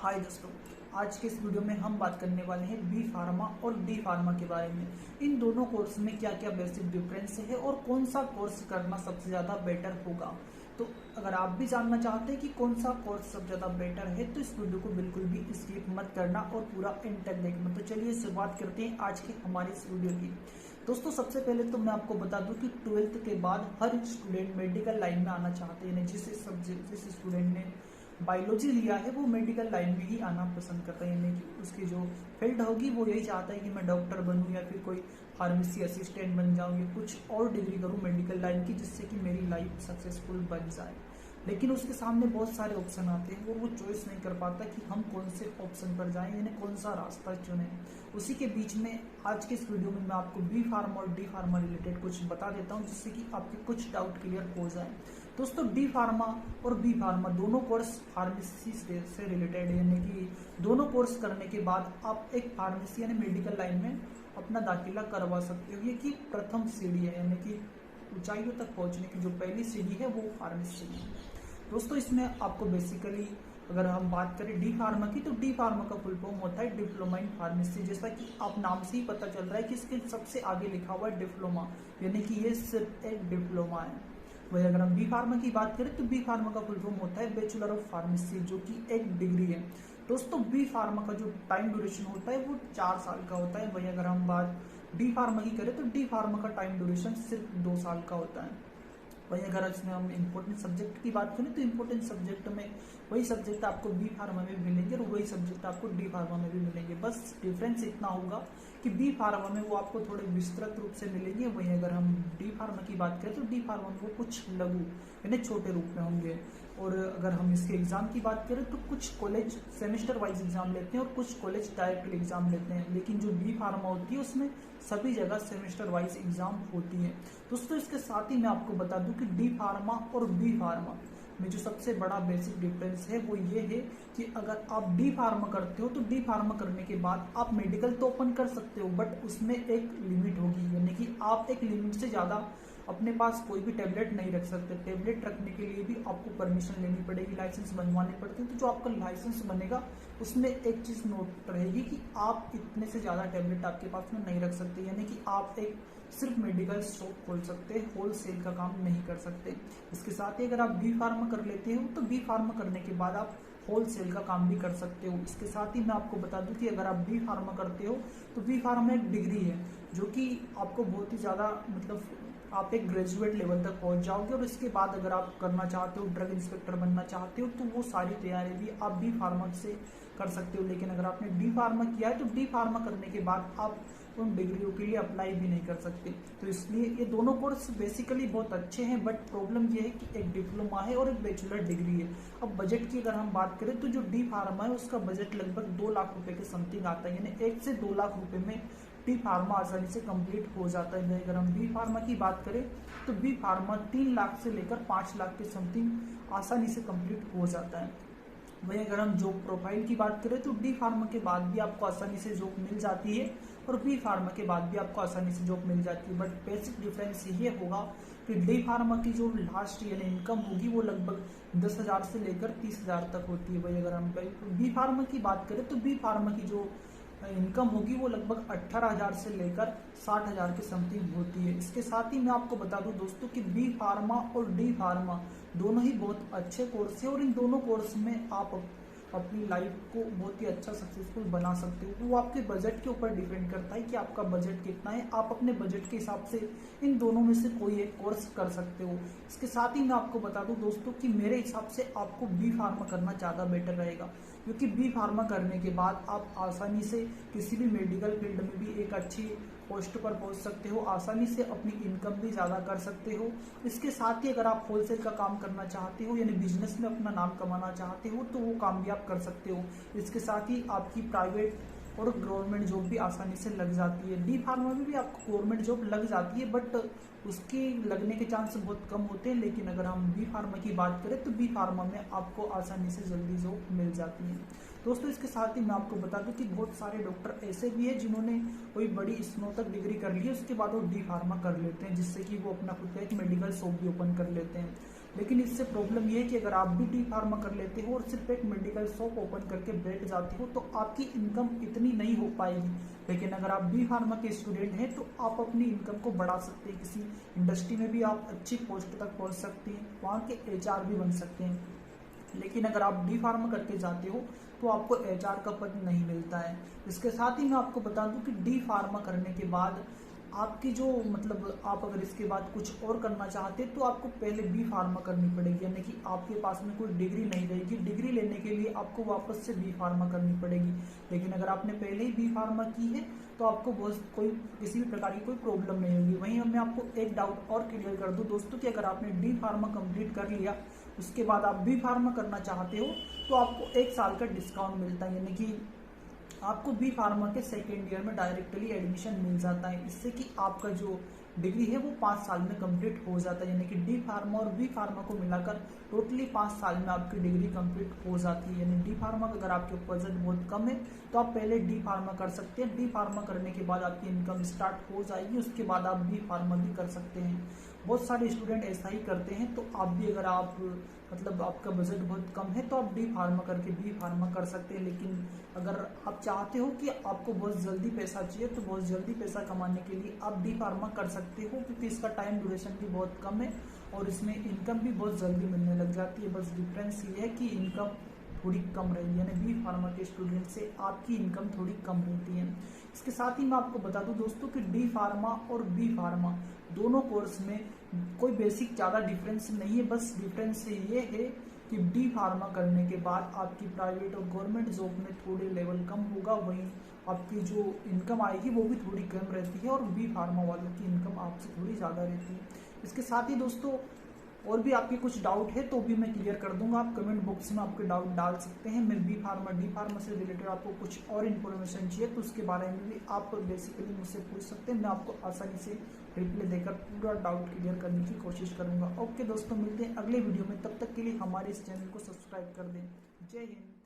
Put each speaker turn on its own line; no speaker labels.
हाय दोस्तों, आज के इस वीडियो में हम बात करने वाले हैं बी फार्मा और डी फार्मा के बारे में। इन दोनों कोर्स में क्या क्या बेसिक डिफरेंस है और कौन सा कोर्स करना सबसे ज़्यादा बेटर होगा। तो अगर आप भी जानना चाहते हैं कि कौन सा कोर्स सबसे ज़्यादा बेटर है तो इस वीडियो को बिल्कुल भी स्किप मत करना और पूरा एंड तक देखना। तो चलिए शुरुआत करते हैं आज के हमारे इस वीडियो की। दोस्तों सबसे पहले तो मैं आपको बता दूं कि 12th के बाद हर स्टूडेंट मेडिकल लाइन में आना चाहते हैं। जिस स्टूडेंट ने बायोलॉजी लिया है वो मेडिकल लाइन में ही आना पसंद करता है, यानी कि उसकी जो फील्ड होगी वो यही चाहता है कि मैं डॉक्टर बनूं या फिर कोई फार्मेसी असिस्टेंट बन जाऊं या कुछ और डिग्री करूं मेडिकल लाइन की, जिससे कि मेरी लाइफ सक्सेसफुल बन जाए। लेकिन उसके सामने बहुत सारे ऑप्शन आते हैं और वो चॉइस नहीं कर पाता कि हम कौन से ऑप्शन पर जाएं, यानी कौन सा रास्ता चुनें। उसी के बीच में आज के इस वीडियो में मैं आपको बी फार्मा और डी फार्मा रिलेटेड कुछ बता देता हूं, जिससे कि आपके कुछ डाउट क्लियर हो जाए। दोस्तों डी फार्मा और बी फार्मा दोनों कोर्स फार्मेसी से रिलेटेड है, यानी कि दोनों कोर्स करने के बाद आप एक फार्मेसी यानी मेडिकल लाइन में अपना दाखिला करवा सकते हो। ये कि प्रथम सीढ़ी है, यानी कि ऊंचाइयों तक पहुंचने की जो पहली सीढ़ी है वो फार्मेसी है। दोस्तों इसमें आपको बेसिकली अगर हम बात करें डी फार्मा की, तो डी फार्मा का फुल फॉर्म होता है डिप्लोमा इन फार्मेसी। जैसा कि आप नाम से ही पता चल रहा है कि इसके सबसे आगे लिखा हुआ है डिप्लोमा, यानी कि ये सिर्फ एक डिप्लोमा है। वही अगर हम बी फार्मा की बात करें तो बी फार्मा का फुल फॉर्म होता है बैचलर ऑफ फार्मेसी, जो कि एक डिग्री है। दोस्तों बी फार्मा का जो टाइम ड्यूरेशन होता है वो 4 साल का होता है। वही अगर हम बात डी फार्मा की करें तो डी फार्मा का टाइम ड्यूरेशन सिर्फ 2 साल का होता है। वही अगर इसमें हम इम्पोर्टेंट सब्जेक्ट की बात करें तो इम्पोर्टेंट सब्जेक्ट में वही सब्जेक्ट आपको बी फार्मा में भी मिलेंगे और वही सब्जेक्ट आपको डी फार्मा में भी मिलेंगे। बस डिफरेंस इतना होगा कि बी फार्मा में वो आपको थोड़े विस्तृत रूप से मिलेंगे। वहीं अगर हम डी फार्मा की बात करें तो डी फार्मा में वो कुछ लघु यानी छोटे रूप में होंगे। और अगर हम इसके एग्जाम की बात करें तो कुछ कॉलेज सेमेस्टर वाइज एग्जाम लेते हैं और कुछ कॉलेज डायरेक्टली एग्जाम लेते हैं, लेकिन जो बी फार्मा होती है उसमें सभी जगह सेमेस्टर वाइज एग्जाम होती है। दोस्तों इसके साथ ही मैं आपको बता दूं कि डी फार्मा और बी फार्मा में जो सबसे बड़ा बेसिक डिफरेंस है वो ये है कि अगर आप डी फार्मा करते हो तो डी फार्मा करने के बाद आप मेडिकल तो ओपन कर सकते हो, बट उसमें एक लिमिट होगी, यानी कि आप एक लिमिट से ज्यादा अपने पास कोई भी टेबलेट नहीं रख सकते। टेबलेट रखने के लिए भी आपको परमिशन लेनी पड़ेगी, लाइसेंस बनवाने पड़ते हैं। तो जो आपका लाइसेंस बनेगा उसमें एक चीज नोट रहेगी कि आप इतने से ज्यादा टेबलेट आपके पास में नहीं रख सकते, यानी कि आप एक सिर्फ मेडिकल शॉप खोल सकते हैं, होलसेल का काम नहीं कर सकते। इसके साथ ही अगर आप बी फार्मा कर लेते हो तो बी फार्मा करने के बाद आप होलसेल का काम भी कर सकते हो। इसके साथ ही मैं आपको बता दूं कि अगर आप बी फार्मा करते हो तो बी फार्मा एक डिग्री है जो कि आपको बहुत ही ज्यादा मतलब आप एक ग्रेजुएट लेवल तक पहुंच जाओगे। और इसके बाद अगर आप करना चाहते हो ड्रग इंस्पेक्टर बनना चाहते हो तो वो सारी तैयारी भी आप बी फार्मा से कर सकते हो। लेकिन अगर आपने डी फार्मा किया है तो डी फार्मा करने के बाद आप उन डिग्रियों के लिए अप्लाई भी नहीं कर सकते। तो इसलिए ये दोनों कोर्स बेसिकली बहुत अच्छे हैं, बट प्रॉब्लम ये है कि एक डिप्लोमा है और एक बैचलर डिग्री है। अब बजट की अगर हम बात करें तो जो डी फार्मा है उसका बजट लगभग 2 लाख रुपए के समथिंग आता है, यानी 1 से 2 लाख रुपए में डी फार्मा आसानी से कंप्लीट हो जाता है। अगर हम बी फार्मा की बात करें तो बी फार्मा 3 लाख से लेकर 5 लाख के समथिंग आसानी से कंप्लीट हो जाता है। वहीं अगर हम जॉब प्रोफाइल की बात करें तो डी फार्मा के बाद भी आपको आसानी से जॉब मिल जाती है और बी फार्मा के बाद भी आपको आसानी से जॉब मिल जाती है। बट बेसिक डिफरेंस ये होगा कि डी फार्मा की जो लास्ट यानी इनकम होगी वो लगभग 10,000 से लेकर 30,000 तक होती है। वही अगर हम बी फार्मा की बात करें तो बी फार्मा की जो इनकम होगी वो लगभग 18,000 से लेकर 60,000 के समथिंग होती है। इसके साथ ही मैं आपको बता दूं दोस्तों कि बी फार्मा और डी फार्मा दोनों ही बहुत अच्छे कोर्स है और इन दोनों कोर्स में आप अपनी लाइफ को बहुत ही अच्छा सक्सेसफुल बना सकते हो। वो आपके बजट के ऊपर डिपेंड करता है कि आपका बजट कितना है। आप अपने बजट के हिसाब से इन दोनों में से कोई एक कोर्स कर सकते हो। इसके साथ ही मैं आपको बता दूं दोस्तों कि मेरे हिसाब से आपको बी फार्मा करना ज़्यादा बेटर रहेगा, क्योंकि बी फार्मा करने के बाद आप आसानी से किसी भी मेडिकल फील्ड में भी एक अच्छी पोस्ट पर पहुंच सकते हो, आसानी से अपनी इनकम भी ज़्यादा कर सकते हो। इसके साथ ही अगर आप होलसेल का काम करना चाहते हो यानी बिजनेस में अपना नाम कमाना चाहते हो तो वो काम भी आप कर सकते हो। इसके साथ ही आपकी प्राइवेट और गवर्नमेंट जॉब भी आसानी से लग जाती है। डी फार्मा में भी आपको गवर्नमेंट जॉब लग जाती है, बट उसके लगने के चांस बहुत कम होते हैं। लेकिन अगर हम बी फार्मा की बात करें तो बी फार्मा में आपको आसानी से जल्दी जॉब मिल जाती है। दोस्तों इसके साथ ही मैं आपको बता दूं कि बहुत सारे डॉक्टर ऐसे भी है जिन्होंने कोई बड़ी स्नातक डिग्री कर ली है, उसके बाद वो डी फार्मा कर लेते हैं, जिससे कि वो अपना खुद का एक मेडिकल शॉप भी ओपन कर लेते हैं। लेकिन इससे प्रॉब्लम ये है कि अगर आप भी डी फार्मा कर लेते हो और सिर्फ एक मेडिकल शॉप ओपन करके बैठ जाते हो तो आपकी इनकम इतनी नहीं हो पाएगी। लेकिन अगर आप बी फार्मा के स्टूडेंट हैं तो आप अपनी इनकम को बढ़ा सकते हैं, किसी इंडस्ट्री में भी आप अच्छी पोस्ट तक पहुंच सकते हैं, वहाँ के HR भी बन सकते हैं। लेकिन अगर आप डी फार्मा करके जाते हो तो आपको HR का पद नहीं मिलता है। इसके साथ ही मैं आपको बता दूं कि डी फार्मा करने के बाद आपकी जो मतलब आप अगर इसके बाद कुछ और करना चाहते हैं तो आपको पहले बी फार्मा करनी पड़ेगी, यानी कि आपके पास में कोई डिग्री नहीं रहेगी। डिग्री लेने के लिए आपको वापस से बी फार्मा करनी पड़ेगी। लेकिन अगर आपने पहले ही बी फार्मा की है तो आपको बहुत किसी भी प्रकार की कोई प्रॉब्लम नहीं होगी। वहीं मैं आपको एक डाउट और क्लियर कर दूं दोस्तों कि अगर आपने डी फार्मा कंप्लीट कर लिया उसके बाद आप बी फार्मा करना चाहते हो तो आपको 1 साल का डिस्काउंट मिलता है, यानी कि आपको बी फार्मा के सेकेंड ईयर में डायरेक्टली एडमिशन मिल जाता है। इससे कि आपका जो डिग्री है वो 5 साल में कंप्लीट हो जाता है, यानी कि डी फार्मा और बी फार्मा को मिलाकर टोटली 5 साल में आपकी डिग्री कंप्लीट हो जाती है। यानी डी फार्मा अगर आपके बजट बहुत कम है तो आप पहले डी फार्मा कर सकते हैं। डी फार्मा करने के बाद आपकी इनकम स्टार्ट हो जाएगी, उसके बाद आप बी फार्मा भी कर सकते हैं। बहुत सारे स्टूडेंट ऐसा ही करते हैं। तो आप भी अगर आप मतलब आपका बजट बहुत कम है तो आप डी फार्मा करके बी फार्मा कर सकते हैं। लेकिन अगर आप चाहते हो कि आपको बहुत जल्दी पैसा चाहिए तो बहुत जल्दी पैसा कमाने के लिए आप डी फार्मा कर सकते हो, क्योंकि इसका टाइम ड्यूरेशन भी बहुत कम है और इसमें इनकम भी बहुत जल्दी मिलने लग जाती है। बस डिफरेंस ये है कि इनकम थोड़ी कम रहेगी, यानी बी फार्मा के स्टूडेंट से आपकी इनकम थोड़ी कम रहती है। इसके साथ ही मैं आपको बता दूं दोस्तों कि डी फार्मा और बी फार्मा दोनों कोर्स में कोई बेसिक ज़्यादा डिफरेंस नहीं है। बस डिफरेंस ये है कि डी फार्मा करने के बाद आपकी प्राइवेट और गवर्नमेंट जॉब में थोड़े लेवल कम होगा, वहीं आपकी जो इनकम आएगी वो भी थोड़ी कम रहती है और बी फार्मा वालों की इनकम आपसे थोड़ी ज़्यादा रहती है। इसके साथ ही दोस्तों और भी आपके कुछ डाउट है तो भी मैं क्लियर कर दूंगा। आप कमेंट बॉक्स में आपके डाउट डाल सकते हैं। मैं बी फार्मा डी फार्मा से रिलेटेड आपको कुछ और इन्फॉर्मेशन चाहिए तो उसके बारे में भी आप बेसिकली मुझसे पूछ सकते हैं। मैं आपको आसानी से रिप्लाई देकर पूरा डाउट क्लियर करने की कोशिश करूंगा। ओके दोस्तों, मिलते हैं अगले वीडियो में। तब तक के लिए हमारे इस चैनल को सब्सक्राइब कर दें। जय हिंद।